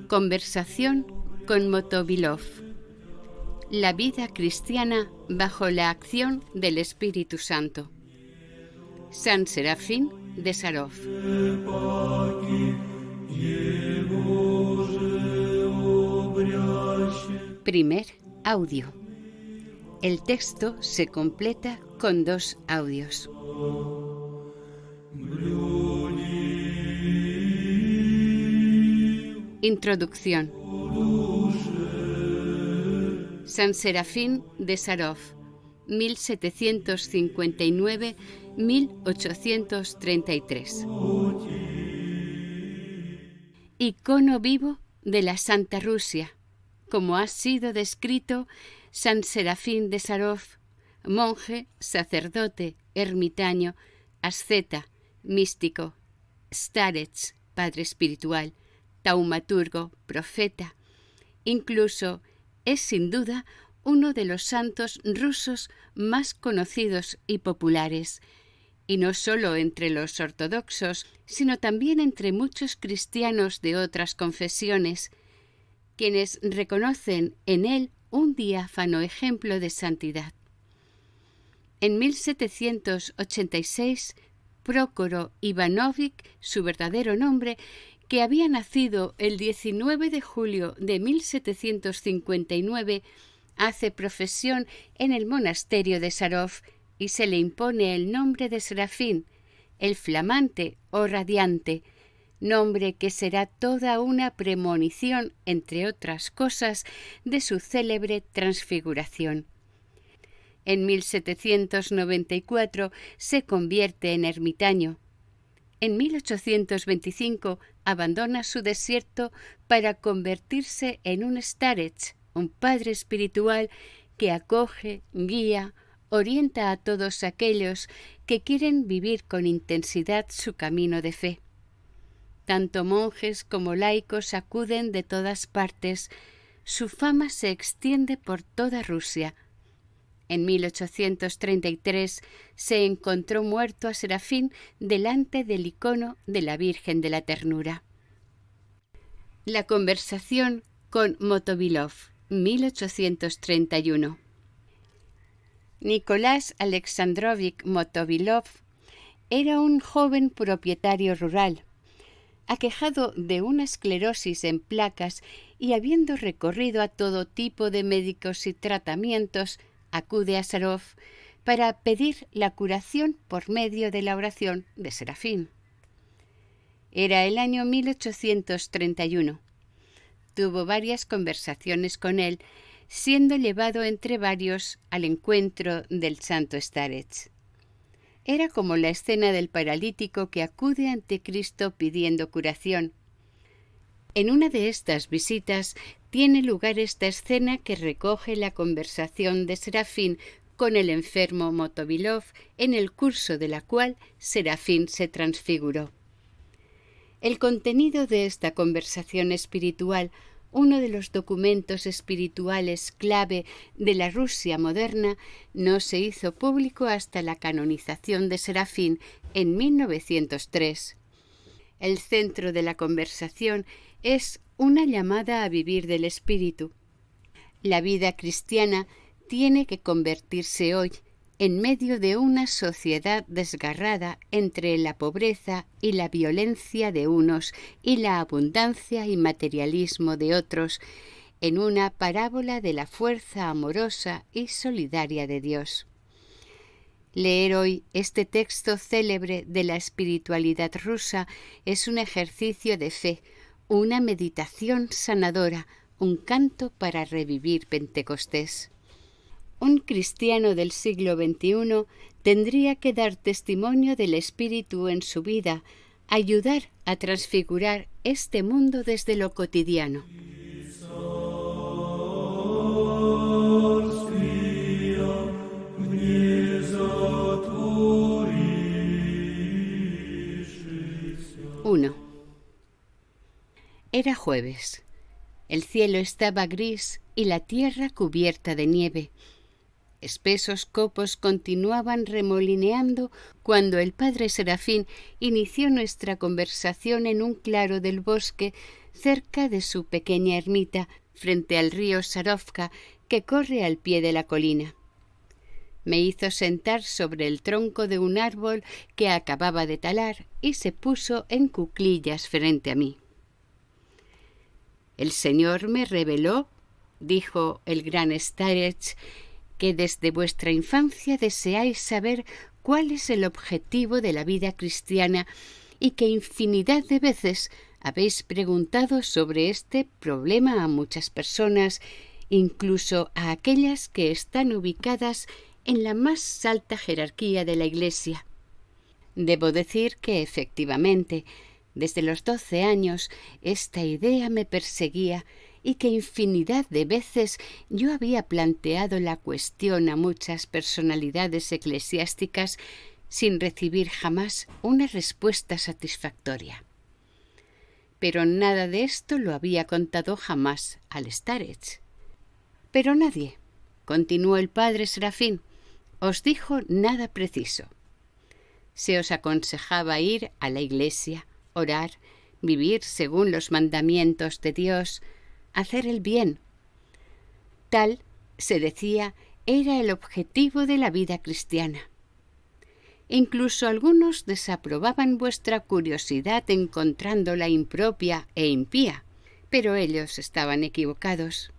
Conversación con Motovilov. La vida cristiana bajo la acción del Espíritu Santo. San Serafín de Sarov. Primer audio. El texto se completa con 2 audios. Introducción. San Serafín de Sarov, 1759-1833. Icono vivo de la Santa Rusia, como ha sido descrito San Serafín de Sarov, monje, sacerdote, ermitaño, asceta, místico, starets, padre espiritual, taumaturgo, profeta. Incluso es sin duda uno de los santos rusos más conocidos y populares, y no solo entre los ortodoxos, sino también entre muchos cristianos de otras confesiones, quienes reconocen en él un diáfano ejemplo de santidad. En 1786, Prócoro Ivanovich, su verdadero nombre, que había nacido el 19 de julio de 1759, hace profesión en el monasterio de Sarov y se le impone el nombre de Serafín, el flamante o radiante, nombre que será toda una premonición, entre otras cosas, de su célebre transfiguración. En 1794 se convierte en ermitaño. En 1825 abandona su desierto para convertirse en un starets, un padre espiritual que acoge, guía, orienta a todos aquellos que quieren vivir con intensidad su camino de fe. Tanto monjes como laicos acuden de todas partes. Su fama se extiende por toda Rusia. En 1833 se encontró muerto a Serafín delante del icono de la Virgen de la Ternura. La conversación con Motovilov, 1831. Nicolás Alexandrovich Motovilov era un joven propietario rural, aquejado de una esclerosis en placas y habiendo recorrido a todo tipo de médicos y tratamientos, acude a Sarov para pedir la curación por medio de la oración de Serafín. Era el año 1831. Tuvo varias conversaciones con él, siendo llevado entre varios al encuentro del santo starets. Era como la escena del paralítico que acude ante Cristo pidiendo curación. En una de estas visitas tiene lugar esta escena que recoge la conversación de Serafín con el enfermo Motovilov, en el curso de la cual Serafín se transfiguró. El contenido de esta conversación espiritual, uno de los documentos espirituales clave de la Rusia moderna, no se hizo público hasta la canonización de Serafín en 1903. El centro de la conversación es una llamada a vivir del espíritu. La vida cristiana tiene que convertirse hoy, en medio de una sociedad desgarrada entre la pobreza y la violencia de unos y la abundancia y materialismo de otros, en una parábola de la fuerza amorosa y solidaria de Dios. Leer hoy este texto célebre de la espiritualidad rusa es un ejercicio de fe, una meditación sanadora, un canto para revivir Pentecostés. Un cristiano del siglo XXI tendría que dar testimonio del Espíritu en su vida, ayudar a transfigurar este mundo desde lo cotidiano. Era jueves. El cielo estaba gris y la tierra cubierta de nieve. Espesos copos continuaban remolineando cuando el padre Serafín inició nuestra conversación en un claro del bosque cerca de su pequeña ermita, frente al río Sarovka que corre al pie de la colina. Me hizo sentar sobre el tronco de un árbol que acababa de talar y se puso en cuclillas frente a mí. «El Señor me reveló», dijo el gran Starets, «que desde vuestra infancia deseáis saber cuál es el objetivo de la vida cristiana y que infinidad de veces habéis preguntado sobre este problema a muchas personas, incluso a aquellas que están ubicadas en la más alta jerarquía de la Iglesia. Debo decir que, efectivamente, desde los 12 años esta idea me perseguía y que infinidad de veces yo había planteado la cuestión a muchas personalidades eclesiásticas sin recibir jamás una respuesta satisfactoria. Pero nada de esto lo había contado jamás al Starets. Pero nadie, continuó el padre Serafín, os dijo nada preciso. Se os aconsejaba ir a la iglesia, orar, vivir según los mandamientos de Dios, hacer el bien. Tal, se decía, era el objetivo de la vida cristiana. Incluso algunos desaprobaban vuestra curiosidad encontrándola impropia e impía, pero ellos estaban equivocados.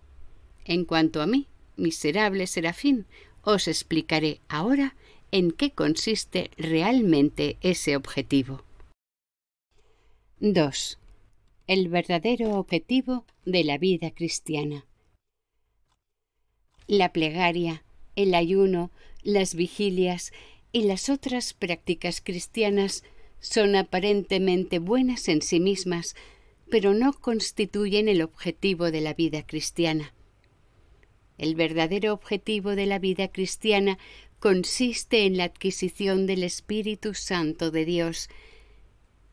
En cuanto a mí, miserable Serafín, os explicaré ahora en qué consiste realmente ese objetivo. 2. El verdadero objetivo de la vida cristiana. La plegaria, el ayuno, las vigilias y las otras prácticas cristianas son aparentemente buenas en sí mismas, pero no constituyen el objetivo de la vida cristiana. El verdadero objetivo de la vida cristiana consiste en la adquisición del Espíritu Santo de Dios.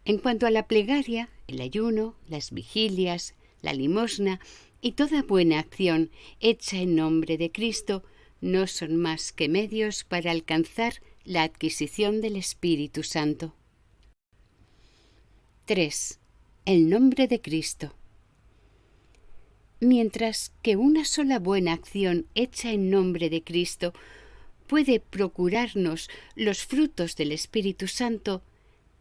En cuanto a la plegaria, el ayuno, las vigilias, la limosna y toda buena acción hecha en nombre de Cristo no son más que medios para alcanzar la adquisición del Espíritu Santo. 3. El nombre de Cristo. Mientras que una sola buena acción hecha en nombre de Cristo puede procurarnos los frutos del Espíritu Santo,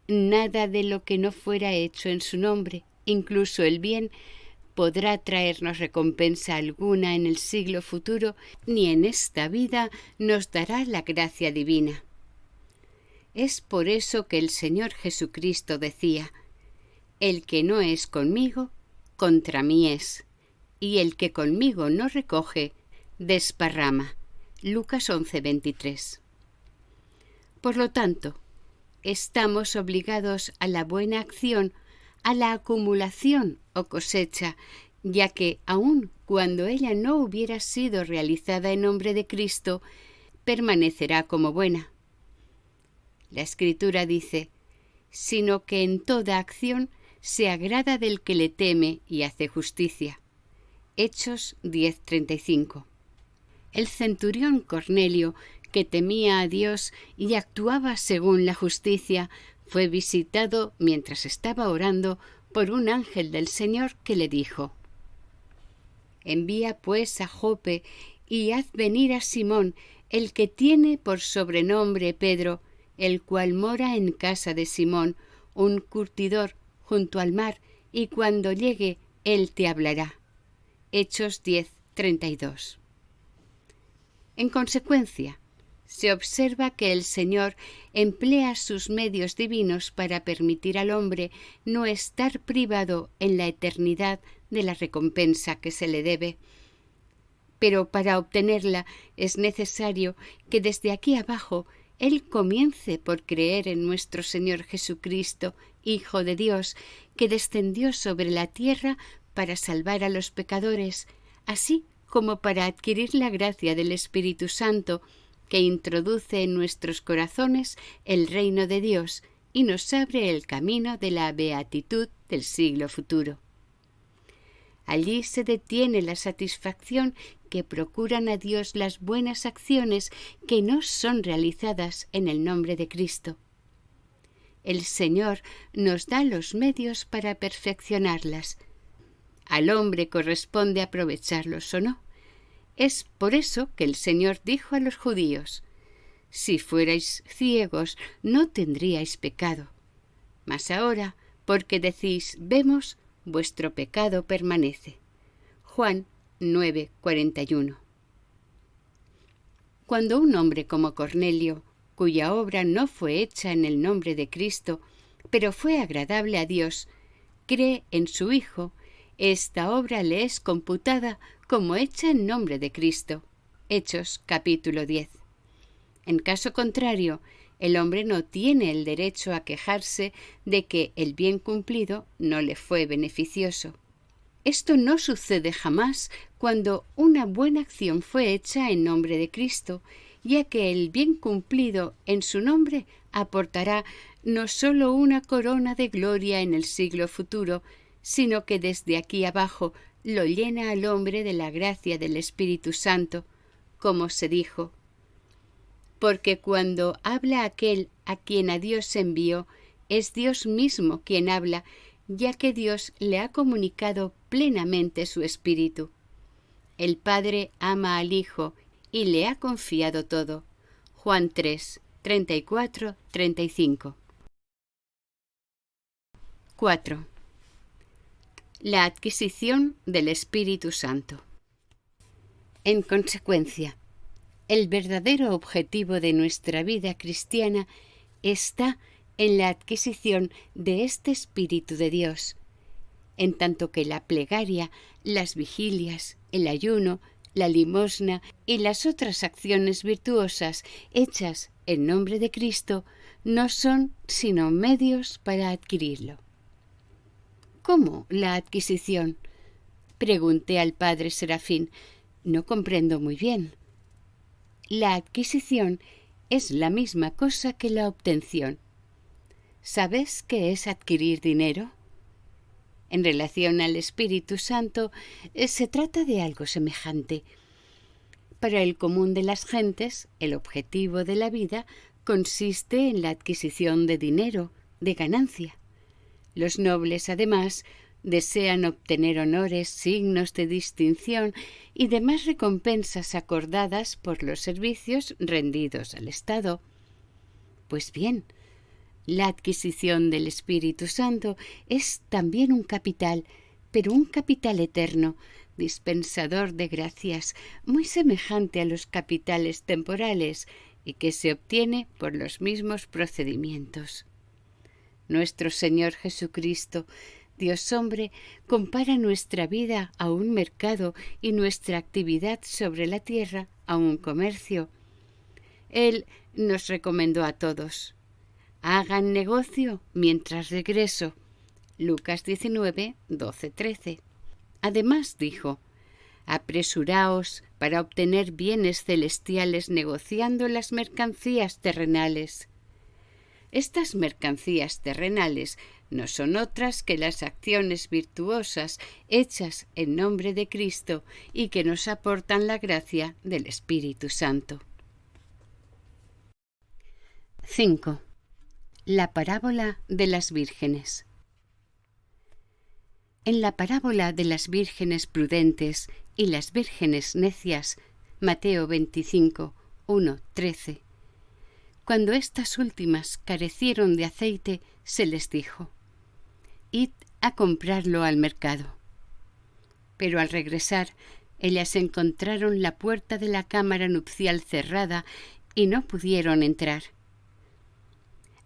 nada de lo que no fuera hecho en su nombre, incluso el bien, podrá traernos recompensa alguna en el siglo futuro, ni en esta vida nos dará la gracia divina. Es por eso que el Señor Jesucristo decía: «El que no es conmigo, contra mí es, y el que conmigo no recoge, desparrama». Lucas 11:23. Por lo tanto, estamos obligados a la buena acción, a la acumulación o cosecha, ya que aun cuando ella no hubiera sido realizada en nombre de Cristo, permanecerá como buena. La Escritura dice: «Sino que en toda acción se agrada del que le teme y hace justicia». Hechos 10:35. El centurión Cornelio, que temía a Dios y actuaba según la justicia, fue visitado mientras estaba orando por un ángel del Señor que le dijo: «Envía pues a Jope y haz venir a Simón, el que tiene por sobrenombre Pedro, el cual mora en casa de Simón, un curtidor, junto al mar, y cuando llegue él te hablará». Hechos 10:32. En consecuencia, se observa que el Señor emplea sus medios divinos para permitir al hombre no estar privado en la eternidad de la recompensa que se le debe. Pero para obtenerla es necesario que desde aquí abajo él comience por creer en nuestro Señor Jesucristo, Hijo de Dios, que descendió sobre la tierra para salvar a los pecadores, así como para adquirir la gracia del Espíritu Santo, que introduce en nuestros corazones el reino de Dios y nos abre el camino de la beatitud del siglo futuro. Allí se detiene la satisfacción que procuran a Dios las buenas acciones que no son realizadas en el nombre de Cristo. El Señor nos da los medios para perfeccionarlas. Al hombre corresponde aprovecharlos o no. Es por eso que el Señor dijo a los judíos: «Si fuerais ciegos, no tendríais pecado. Mas ahora, porque decís, vemos, vuestro pecado permanece». Juan 9:41. Cuando un hombre como Cornelio, cuya obra no fue hecha en el nombre de Cristo, pero fue agradable a Dios, cree en su Hijo, esta obra le es computada como hecha en nombre de Cristo. Hechos capítulo 10. En caso contrario, el hombre no tiene el derecho a quejarse de que el bien cumplido no le fue beneficioso. Esto no sucede jamás cuando una buena acción fue hecha en nombre de Cristo, ya que el bien cumplido en su nombre aportará no solo una corona de gloria en el siglo futuro, sino que desde aquí abajo lo llena al hombre de la gracia del Espíritu Santo, como se dijo: «Porque cuando habla aquel a quien a Dios envió, es Dios mismo quien habla, ya que Dios le ha comunicado plenamente su Espíritu. El Padre ama al Hijo y le ha confiado todo». Juan 3, 34, 35. 4. La adquisición del Espíritu Santo. En consecuencia, el verdadero objetivo de nuestra vida cristiana está en la adquisición de este Espíritu de Dios, en tanto que la plegaria, las vigilias, el ayuno, la limosna y las otras acciones virtuosas hechas en nombre de Cristo no son sino medios para adquirirlo. ¿Cómo la adquisición? Pregunté al padre Serafín. No comprendo muy bien. La adquisición es la misma cosa que la obtención. ¿Sabes qué es adquirir dinero? En relación al Espíritu Santo, se trata de algo semejante. Para el común de las gentes, el objetivo de la vida consiste en la adquisición de dinero, de ganancia. Los nobles, además, desean obtener honores, signos de distinción y demás recompensas acordadas por los servicios rendidos al Estado. Pues bien, la adquisición del Espíritu Santo es también un capital, pero un capital eterno, dispensador de gracias, muy semejante a los capitales temporales y que se obtiene por los mismos procedimientos. Nuestro Señor Jesucristo, Dios hombre, compara nuestra vida a un mercado y nuestra actividad sobre la tierra a un comercio. Él nos recomendó a todos: hagan negocio mientras regreso. Lucas 19, 12, 13. Además dijo: apresuraos para obtener bienes celestiales negociando las mercancías terrenales. Estas mercancías terrenales no son otras que las acciones virtuosas hechas en nombre de Cristo y que nos aportan la gracia del Espíritu Santo. 5. La parábola de las vírgenes. En la parábola de las vírgenes prudentes y las vírgenes necias, Mateo 25, 1, 13, cuando estas últimas carecieron de aceite, se les dijo: id a comprarlo al mercado. Pero al regresar, ellas encontraron la puerta de la cámara nupcial cerrada y no pudieron entrar.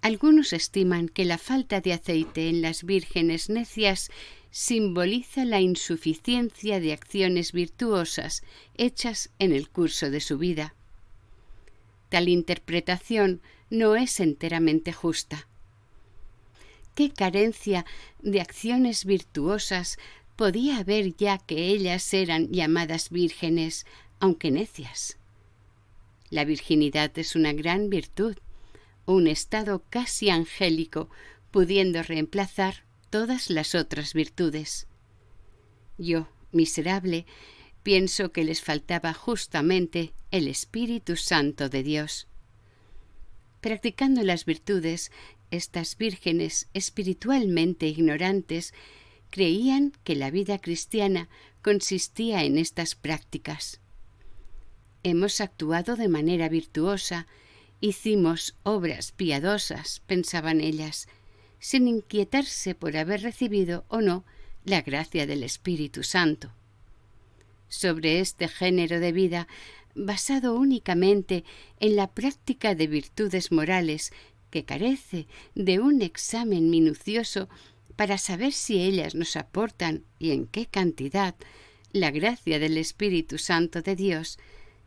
Algunos estiman que la falta de aceite en las vírgenes necias simboliza la insuficiencia de acciones virtuosas hechas en el curso de su vida. Tal interpretación no es enteramente justa. ¿Qué carencia de acciones virtuosas podía haber ya que ellas eran llamadas vírgenes, aunque necias? La virginidad es una gran virtud, un estado casi angélico, pudiendo reemplazar todas las otras virtudes. Yo, miserable, pienso que les faltaba justamente el Espíritu Santo de Dios. Practicando las virtudes, estas vírgenes espiritualmente ignorantes creían que la vida cristiana consistía en estas prácticas. Hemos actuado de manera virtuosa, hicimos obras piadosas, pensaban ellas, sin inquietarse por haber recibido o no la gracia del Espíritu Santo. Sobre este género de vida, basado únicamente en la práctica de virtudes morales, que carece de un examen minucioso para saber si ellas nos aportan y en qué cantidad la gracia del Espíritu Santo de Dios,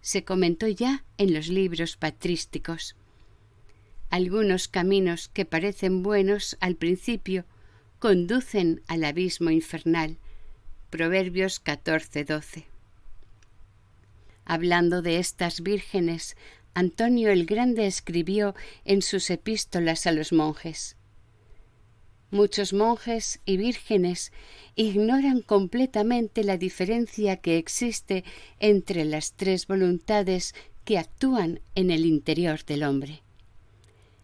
se comentó ya en los libros patrísticos. Algunos caminos que parecen buenos al principio conducen al abismo infernal. Proverbios 14:12. Hablando de estas vírgenes, Antonio el Grande escribió en sus epístolas a los monjes: muchos monjes y vírgenes ignoran completamente la diferencia que existe entre las tres voluntades que actúan en el interior del hombre.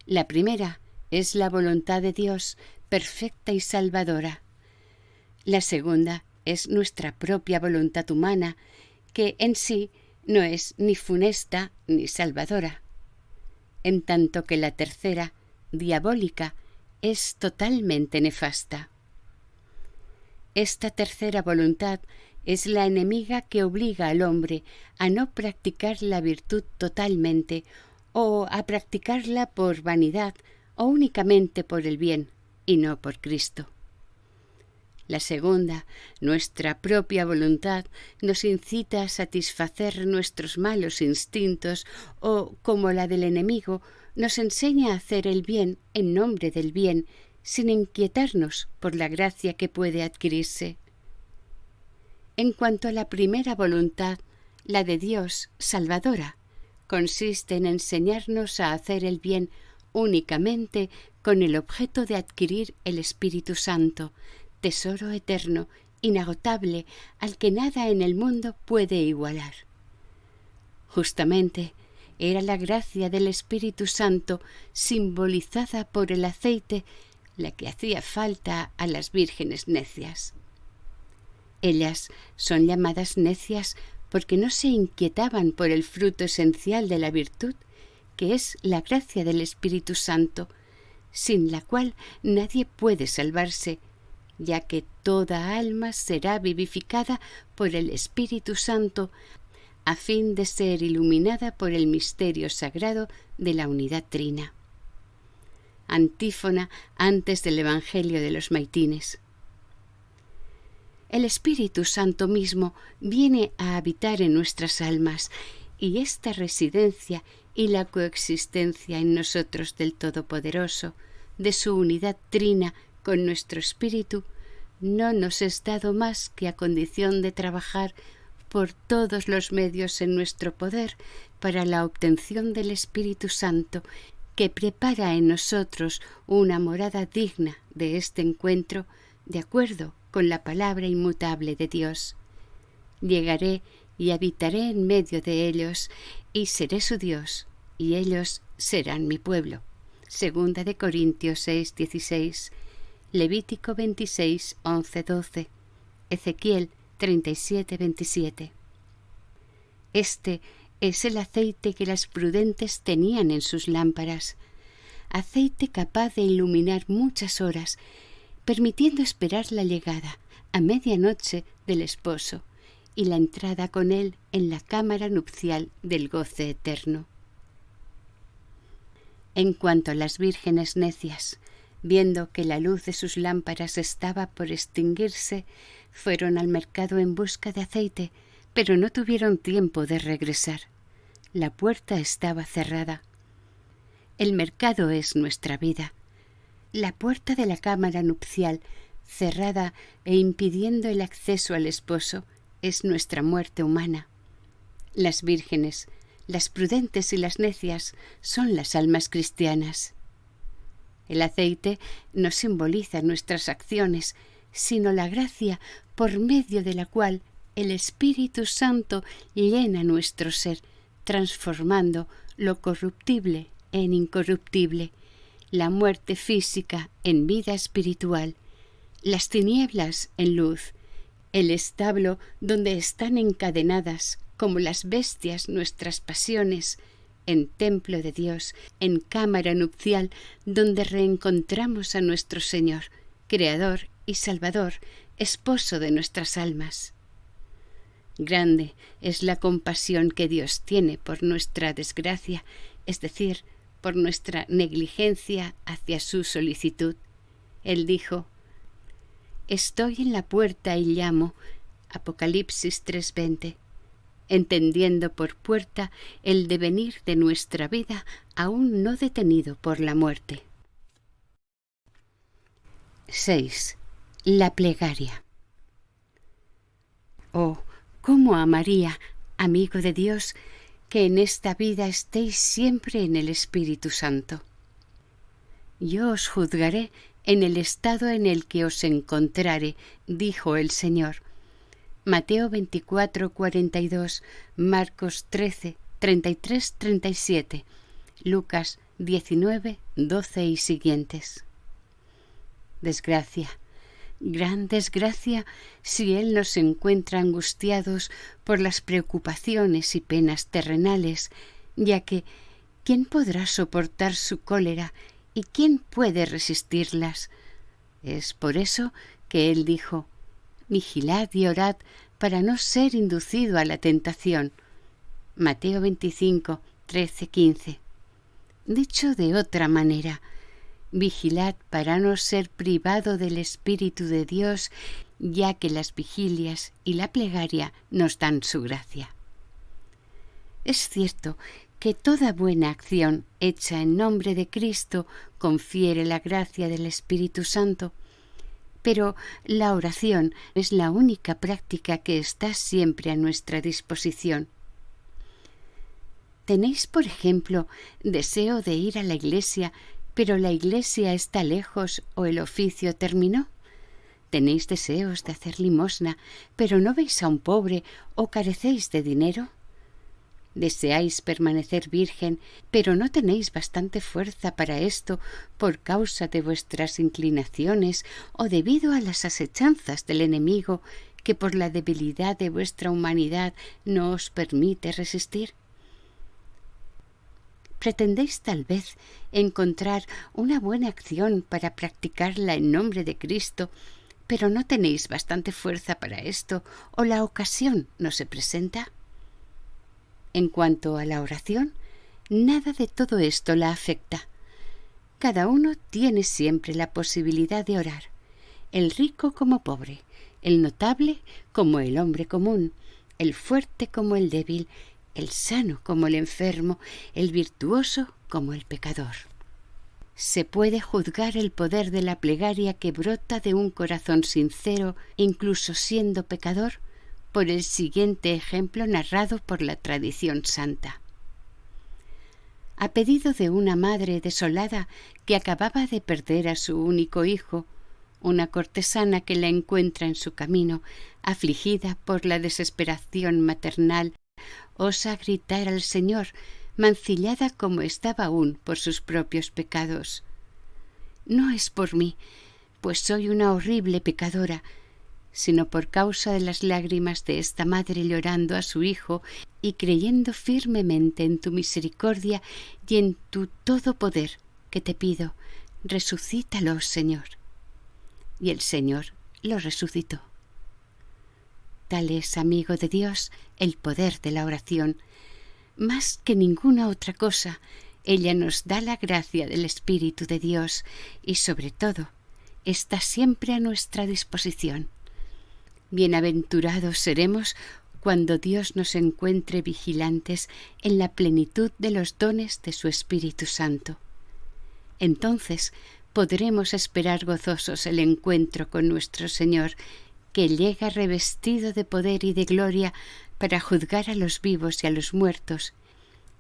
La primera es la voluntad de Dios, perfecta y salvadora. La segunda es nuestra propia voluntad humana, que en sí no es ni funesta ni salvadora, en tanto que la tercera, diabólica, es totalmente nefasta. Esta tercera voluntad es la enemiga que obliga al hombre a no practicar la virtud totalmente o a practicarla por vanidad o únicamente por el bien y no por Cristo. La segunda, nuestra propia voluntad, nos incita a satisfacer nuestros malos instintos o, como la del enemigo, nos enseña a hacer el bien en nombre del bien, sin inquietarnos por la gracia que puede adquirirse. En cuanto a la primera voluntad, la de Dios, salvadora, consiste en enseñarnos a hacer el bien únicamente con el objeto de adquirir el Espíritu Santo, tesoro eterno, inagotable, al que nada en el mundo puede igualar. Justamente era la gracia del Espíritu Santo, simbolizada por el aceite, la que hacía falta a las vírgenes necias. Ellas son llamadas necias porque no se inquietaban por el fruto esencial de la virtud, que es la gracia del Espíritu Santo, sin la cual nadie puede salvarse, ya que toda alma será vivificada por el Espíritu Santo, a fin de ser iluminada por el misterio sagrado de la unidad trina. Antífona antes del Evangelio de los Maitines. El Espíritu Santo mismo viene a habitar en nuestras almas, y esta residencia y la coexistencia en nosotros del Todopoderoso, de su unidad trina con nuestro espíritu, no nos es dado más que a condición de trabajar por todos los medios en nuestro poder para la obtención del Espíritu Santo, que prepara en nosotros una morada digna de este encuentro, de acuerdo con la palabra inmutable de Dios. Llegaré y habitaré en medio de ellos, y seré su Dios, y ellos serán mi pueblo. Segunda de Corintios 6:16, Levítico 26:11-12, Ezequiel 37:27. Este es el aceite que las prudentes tenían en sus lámparas, aceite capaz de iluminar muchas horas, permitiendo esperar la llegada a medianoche del esposo y la entrada con él en la cámara nupcial del goce eterno. En cuanto a las vírgenes necias, viendo que la luz de sus lámparas estaba por extinguirse, fueron al mercado en busca de aceite, pero no tuvieron tiempo de regresar. La puerta estaba cerrada. El mercado es nuestra vida. La puerta de la cámara nupcial, cerrada e impidiendo el acceso al esposo, es nuestra muerte humana. Las vírgenes, las prudentes y las necias son las almas cristianas. El aceite nos simboliza nuestras acciones, sino la gracia por medio de la cual el Espíritu Santo llena nuestro ser, transformando lo corruptible en incorruptible, la muerte física en vida espiritual, las tinieblas en luz, el establo donde están encadenadas como las bestias nuestras pasiones, en templo de Dios, en cámara nupcial donde reencontramos a nuestro Señor, Creador y Salvador, esposo de nuestras almas. Grande es la compasión que Dios tiene por nuestra desgracia, es decir, por nuestra negligencia hacia su solicitud. Él dijo: «Estoy en la puerta y llamo», Apocalipsis 3:20, entendiendo por puerta el devenir de nuestra vida aún no detenido por la muerte. 6. La plegaria. Oh, cómo amaría, amigo de Dios, que en esta vida estéis siempre en el Espíritu Santo. Yo os juzgaré en el estado en el que os encontrare, dijo el Señor. Mateo 24:42, Marcos 13:33-37, Lucas 19:12 y siguientes. Desgracia, gran desgracia, si Él nos encuentra angustiados por las preocupaciones y penas terrenales, ya que ¿quién podrá soportar su cólera y quién puede resistirlas? Es por eso que Él dijo: «Vigilad y orad para no ser inducido a la tentación». Mateo 25:13-15. Dicho de otra manera, vigilad para no ser privado del Espíritu de Dios, ya que las vigilias y la plegaria nos dan su gracia. Es cierto que toda buena acción hecha en nombre de Cristo confiere la gracia del Espíritu Santo, pero la oración es la única práctica que está siempre a nuestra disposición. ¿Tenéis, por ejemplo, deseo de ir a la iglesia, pero la iglesia está lejos o el oficio terminó? ¿Tenéis deseos de hacer limosna, pero no veis a un pobre o carecéis de dinero? ¿Deseáis permanecer virgen, pero no tenéis bastante fuerza para esto por causa de vuestras inclinaciones o debido a las asechanzas del enemigo que por la debilidad de vuestra humanidad no os permite resistir? ¿Pretendéis tal vez encontrar una buena acción para practicarla en nombre de Cristo, pero no tenéis bastante fuerza para esto o la ocasión no se presenta? En cuanto a la oración, nada de todo esto la afecta. Cada uno tiene siempre la posibilidad de orar, el rico como pobre, el notable como el hombre común, el fuerte como el débil, el sano como el enfermo, el virtuoso como el pecador. Se puede juzgar el poder de la plegaria que brota de un corazón sincero, incluso siendo pecador, por el siguiente ejemplo narrado por la tradición santa. A pedido de una madre desolada que acababa de perder a su único hijo, una cortesana que la encuentra en su camino, afligida por la desesperación maternal, osa gritar al Señor, mancillada como estaba aún por sus propios pecados: «No es por mí, pues soy una horrible pecadora», sino por causa de las lágrimas de esta madre llorando a su hijo y creyendo firmemente en tu misericordia y en tu todo poder, que te pido: «Resucítalo, Señor». Y el Señor lo resucitó. Tal es, amigo de Dios, el poder de la oración. Más que ninguna otra cosa, ella nos da la gracia del Espíritu de Dios y, sobre todo, está siempre a nuestra disposición. Bienaventurados seremos cuando Dios nos encuentre vigilantes en la plenitud de los dones de su Espíritu Santo. Entonces podremos esperar gozosos el encuentro con nuestro Señor, que llega revestido de poder y de gloria para juzgar a los vivos y a los muertos,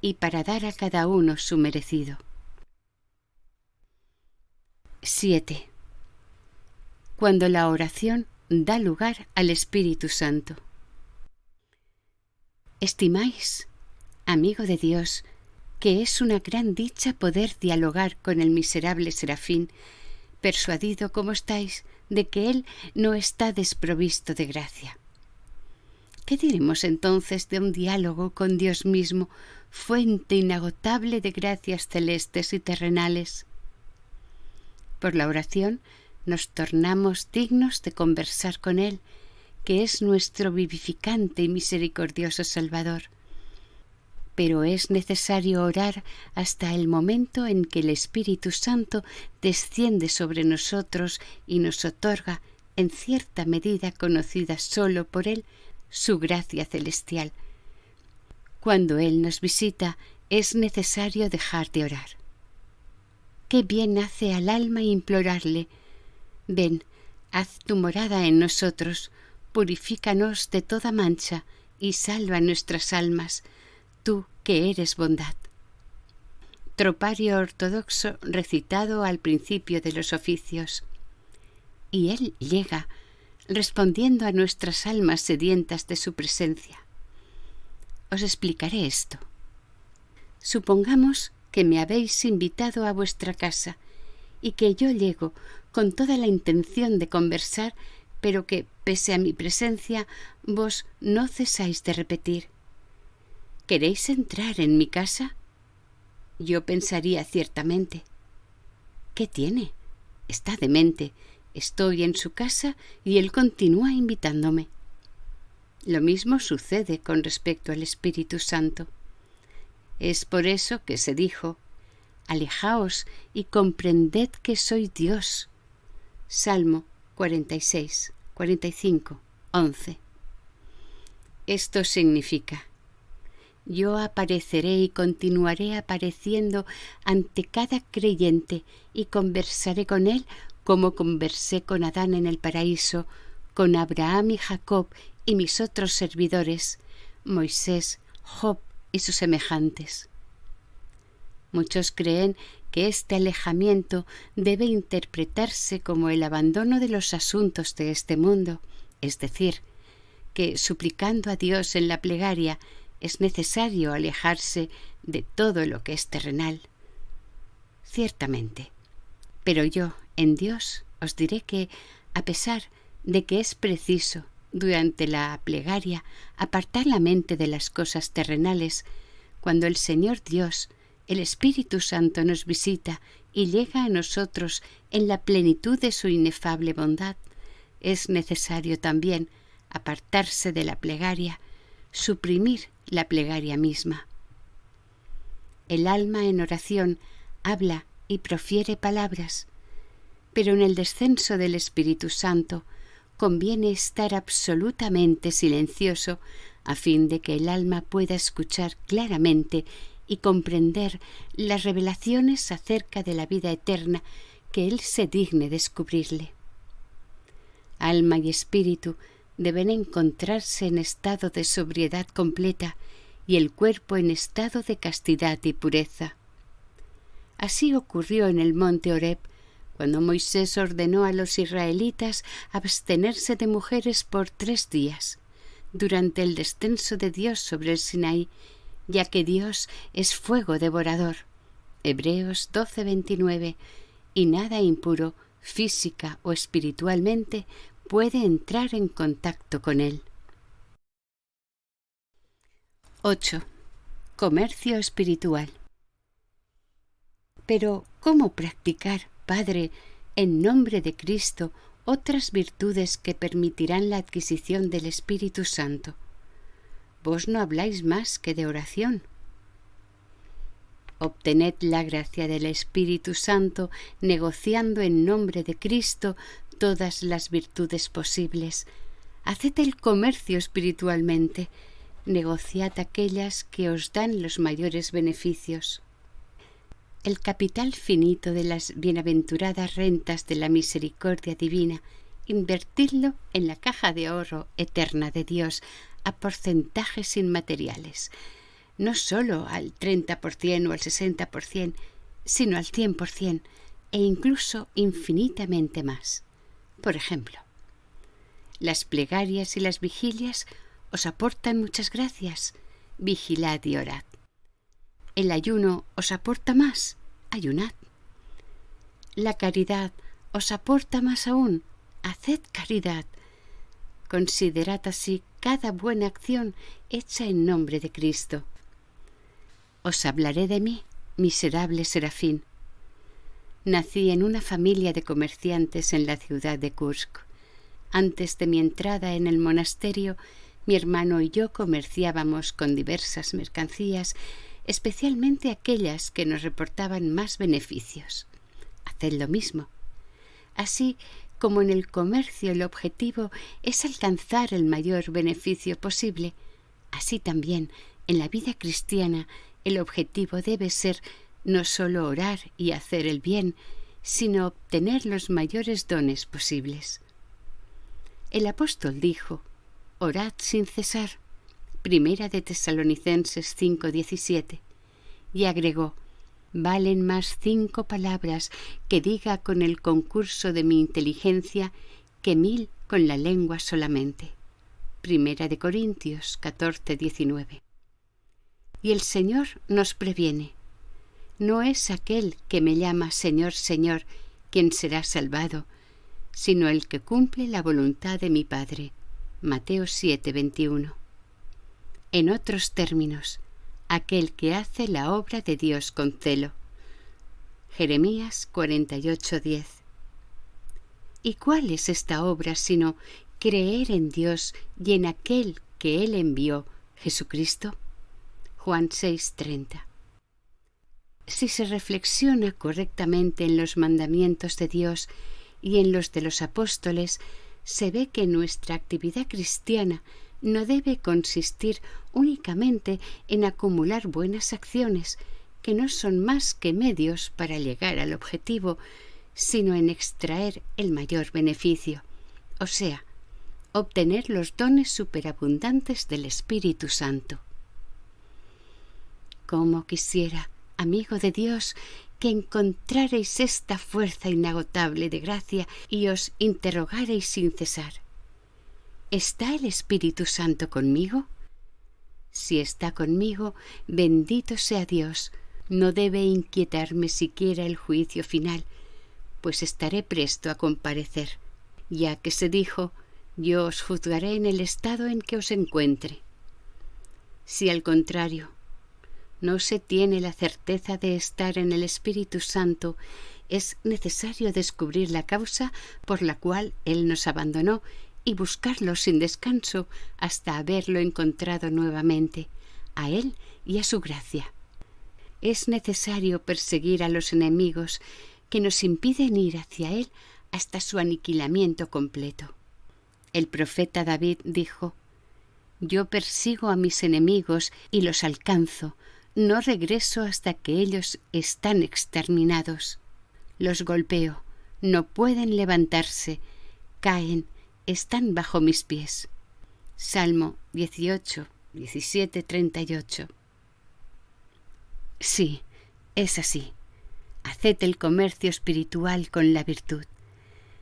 y para dar a cada uno su merecido. 7. cuando la oración da lugar al Espíritu Santo. ¿Estimáis, amigo de Dios, que es una gran dicha poder dialogar con el miserable Serafín, persuadido como estáis de que él no está desprovisto de gracia? ¿Qué diremos entonces de un diálogo con Dios mismo, fuente inagotable de gracias celestes y terrenales? Por la oración nos tornamos dignos de conversar con Él, que es nuestro vivificante y misericordioso Salvador. Pero es necesario orar hasta el momento en que el Espíritu Santo desciende sobre nosotros y nos otorga, en cierta medida conocida solo por Él, su gracia celestial. Cuando Él nos visita, es necesario dejar de orar. Qué bien hace al alma implorarle: ven, haz tu morada en nosotros, purifícanos de toda mancha y salva nuestras almas, tú que eres bondad. Tropario ortodoxo recitado al principio de los oficios. Y Él llega, respondiendo a nuestras almas sedientas de su presencia. Os explicaré esto. Supongamos que me habéis invitado a vuestra casa y que yo llego con toda la intención de conversar, pero que, pese a mi presencia, vos no cesáis de repetir: ¿queréis entrar en mi casa? Yo pensaría ciertamente: ¿qué tiene? Está demente. Estoy en su casa y él continúa invitándome. Lo mismo sucede con respecto al Espíritu Santo. Es por eso que se dijo: alejaos y comprended que soy Dios. Salmo 46, 45, 11. Esto significa: yo apareceré y continuaré apareciendo ante cada creyente y conversaré con él como conversé con Adán en el paraíso, con Abraham y Jacob y mis otros servidores, Moisés, Job y sus semejantes. Muchos creen que este alejamiento debe interpretarse como el abandono de los asuntos de este mundo, es decir, que suplicando a Dios en la plegaria es necesario alejarse de todo lo que es terrenal. Ciertamente, pero yo, en Dios, os diré que, a pesar de que es preciso, durante la plegaria, apartar la mente de las cosas terrenales, cuando el Señor Dios, el Espíritu Santo, nos visita y llega a nosotros en la plenitud de su inefable bondad, es necesario también apartarse de la plegaria, suprimir la plegaria misma. El alma en oración habla y profiere palabras, pero en el descenso del Espíritu Santo conviene estar absolutamente silencioso a fin de que el alma pueda escuchar claramente y comprender las revelaciones acerca de la vida eterna que Él se digne descubrirle. Alma y espíritu deben encontrarse en estado de sobriedad completa y el cuerpo en estado de castidad y pureza. Así ocurrió en el monte Horeb, cuando Moisés ordenó a los israelitas abstenerse de mujeres por 3 días, durante el descenso de Dios sobre el Sinaí, ya que Dios es fuego devorador. Hebreos 12:29, y nada impuro, física o espiritualmente, puede entrar en contacto con él. 8. Comercio espiritual. Pero, ¿cómo practicar, Padre, en nombre de Cristo, otras virtudes que permitirán la adquisición del Espíritu Santo? Vos no habláis más que de oración. Obtened la gracia del Espíritu Santo, negociando en nombre de Cristo todas las virtudes posibles. Haced el comercio espiritualmente, negociad aquellas que os dan los mayores beneficios. El capital finito de las bienaventuradas rentas de la misericordia divina, invertidlo en la caja de oro eterna de Dios a porcentajes inmateriales, no sólo al 30% o al 60%, sino al 100%, e incluso infinitamente más. Por ejemplo, las plegarias y las vigilias os aportan muchas gracias, vigilad y orad. El ayuno os aporta más, ayunad. La caridad os aporta más aún, haced caridad. Considerad así cada buena acción hecha en nombre de Cristo. Os hablaré de mí, miserable serafín. Nací en una familia de comerciantes en la ciudad de Kursk. Antes de mi entrada en el monasterio, mi hermano y yo comerciábamos con diversas mercancías, especialmente aquellas que nos reportaban más beneficios. Haced lo mismo. Así como en el comercio el objetivo es alcanzar el mayor beneficio posible, así también en la vida cristiana el objetivo debe ser no solo orar y hacer el bien, sino obtener los mayores dones posibles. El apóstol dijo: orad sin cesar, Primera de Tesalonicenses 5:17, y agregó: valen más 5 palabras que diga con el concurso de mi inteligencia que 1000 con la lengua solamente. Primera de Corintios 14:19. Y el Señor nos previene: no es aquel que me llama Señor, Señor, quien será salvado, sino el que cumple la voluntad de mi Padre. Mateo 7:21. En otros términos, aquel que hace la obra de Dios con celo. Jeremías 48:10. ¿Y cuál es esta obra sino creer en Dios y en aquel que Él envió, Jesucristo? Juan 6:30. Si se reflexiona correctamente en los mandamientos de Dios y en los de los apóstoles, se ve que nuestra actividad cristiana no debe consistir únicamente en acumular buenas acciones, que no son más que medios para llegar al objetivo, sino en extraer el mayor beneficio, o sea, obtener los dones superabundantes del Espíritu Santo. Cómo quisiera, amigo de Dios, que encontrarais esta fuerza inagotable de gracia y os interrogarais sin cesar: ¿está el Espíritu Santo conmigo? Si está conmigo, bendito sea Dios. No debe inquietarme siquiera el juicio final, pues estaré presto a comparecer, ya que se dijo: yo os juzgaré en el estado en que os encuentre. Si al contrario no se tiene la certeza de estar en el Espíritu Santo, es necesario descubrir la causa por la cual Él nos abandonó y buscarlo sin descanso hasta haberlo encontrado nuevamente, a Él y a su gracia. Es necesario perseguir a los enemigos que nos impiden ir hacia Él hasta su aniquilamiento completo. El profeta David dijo: yo persigo a mis enemigos y los alcanzo, no regreso hasta que ellos están exterminados. Los golpeo, no pueden levantarse, caen, están bajo mis pies. Salmo 18, 17, 38. Sí, es así. Haced el comercio espiritual con la virtud.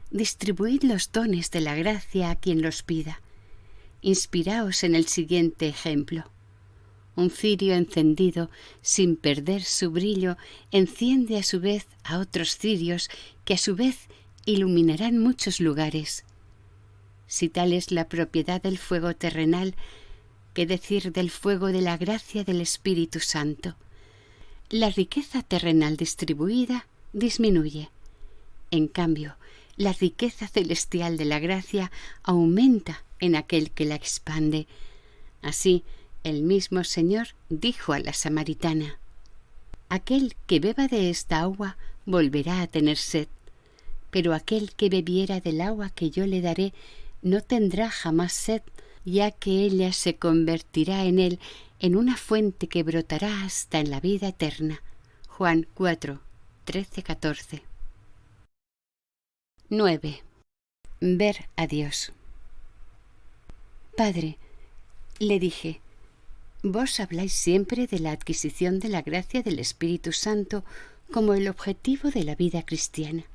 Distribuid los dones de la gracia a quien los pida. Inspiraos en el siguiente ejemplo. Un cirio encendido, sin perder su brillo, enciende a su vez a otros cirios que a su vez iluminarán muchos lugares. Si tal es la propiedad del fuego terrenal, ¿qué decir del fuego de la gracia del Espíritu Santo? La riqueza terrenal distribuida disminuye. En cambio, la riqueza celestial de la gracia aumenta en aquel que la expande. Así, el mismo Señor dijo a la samaritana: aquel que beba de esta agua volverá a tener sed, pero aquel que bebiera del agua que yo le daré no tendrá jamás sed, ya que ella se convertirá en él en una fuente que brotará hasta en la vida eterna. Juan 4, 13-14. 9. Ver a Dios. Padre, le dije, vos habláis siempre de la adquisición de la gracia del Espíritu Santo como el objetivo de la vida cristiana.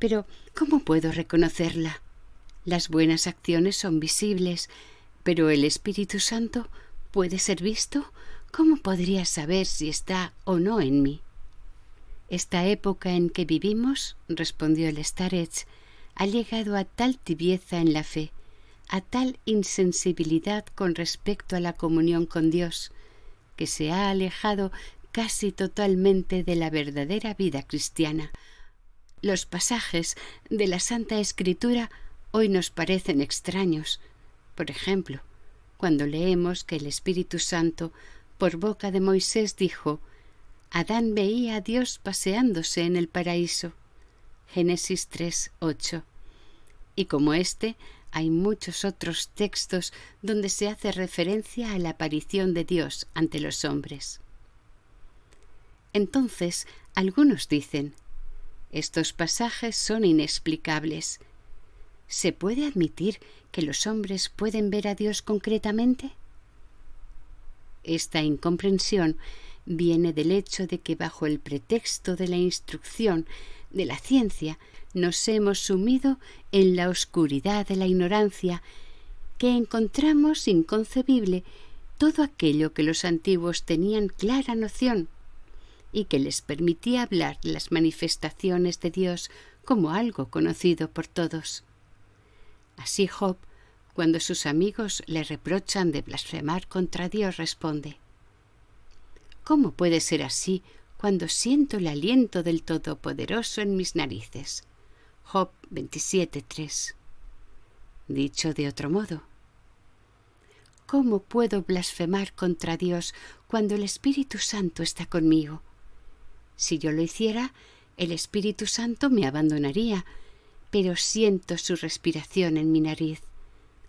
Pero, ¿cómo puedo reconocerla? Las buenas acciones son visibles, pero el Espíritu Santo puede ser visto. ¿Cómo podría saber si está o no en mí? Esta época en que vivimos, respondió el starets, ha llegado a tal tibieza en la fe, a tal insensibilidad con respecto a la comunión con Dios, que se ha alejado casi totalmente de la verdadera vida cristiana. Los pasajes de la Santa Escritura hoy nos parecen extraños. Por ejemplo, cuando leemos que el Espíritu Santo, por boca de Moisés, dijo: Adán veía a Dios paseándose en el paraíso. Génesis 3:8. Y como este, hay muchos otros textos donde se hace referencia a la aparición de Dios ante los hombres. Entonces, algunos dicen: estos pasajes son inexplicables. ¿Se puede admitir que los hombres pueden ver a Dios concretamente? Esta incomprensión viene del hecho de que bajo el pretexto de la instrucción de la ciencia nos hemos sumido en la oscuridad de la ignorancia, que encontramos inconcebible todo aquello que los antiguos tenían clara noción y que les permitía hablar de las manifestaciones de Dios como algo conocido por todos. Así Job, cuando sus amigos le reprochan de blasfemar contra Dios, responde: ¿Cómo puede ser así cuando siento el aliento del Todopoderoso en mis narices? Job 27:3. Dicho de otro modo, ¿cómo puedo blasfemar contra Dios cuando el Espíritu Santo está conmigo? Si yo lo hiciera, el Espíritu Santo me abandonaría, pero siento su respiración en mi nariz.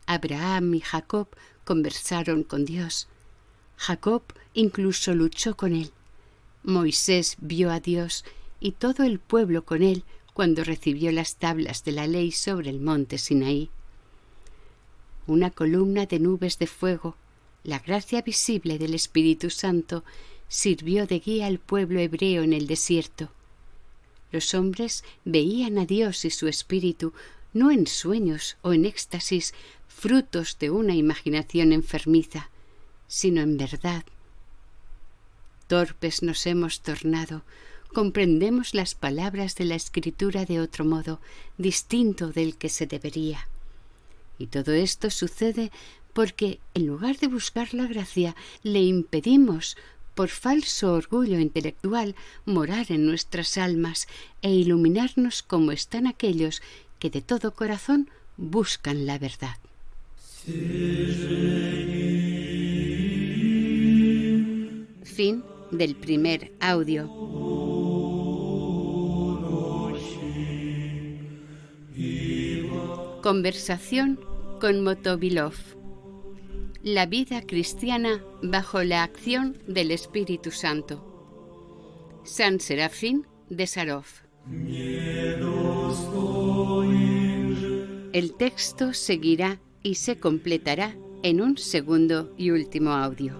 Abraham y Jacob conversaron con Dios. Jacob incluso luchó con él. Moisés vio a Dios y todo el pueblo con él cuando recibió las tablas de la ley sobre el monte Sinaí. Una columna de nubes de fuego, la gracia visible del Espíritu Santo, sirvió de guía al pueblo hebreo en el desierto. Los hombres veían a Dios y su Espíritu no en sueños o en éxtasis, frutos de una imaginación enfermiza, sino en verdad. Torpes nos hemos tornado, comprendemos las palabras de la Escritura de otro modo, distinto del que se debería. Y todo esto sucede porque, en lugar de buscar la gracia, le impedimos, por falso orgullo intelectual, morar en nuestras almas e iluminarnos como están aquellos que de todo corazón buscan la verdad. Fin del primer audio. Conversación con Motovilov. La vida cristiana bajo la acción del Espíritu Santo. San Serafín de Sarov. El texto seguirá y se completará en un segundo y último audio.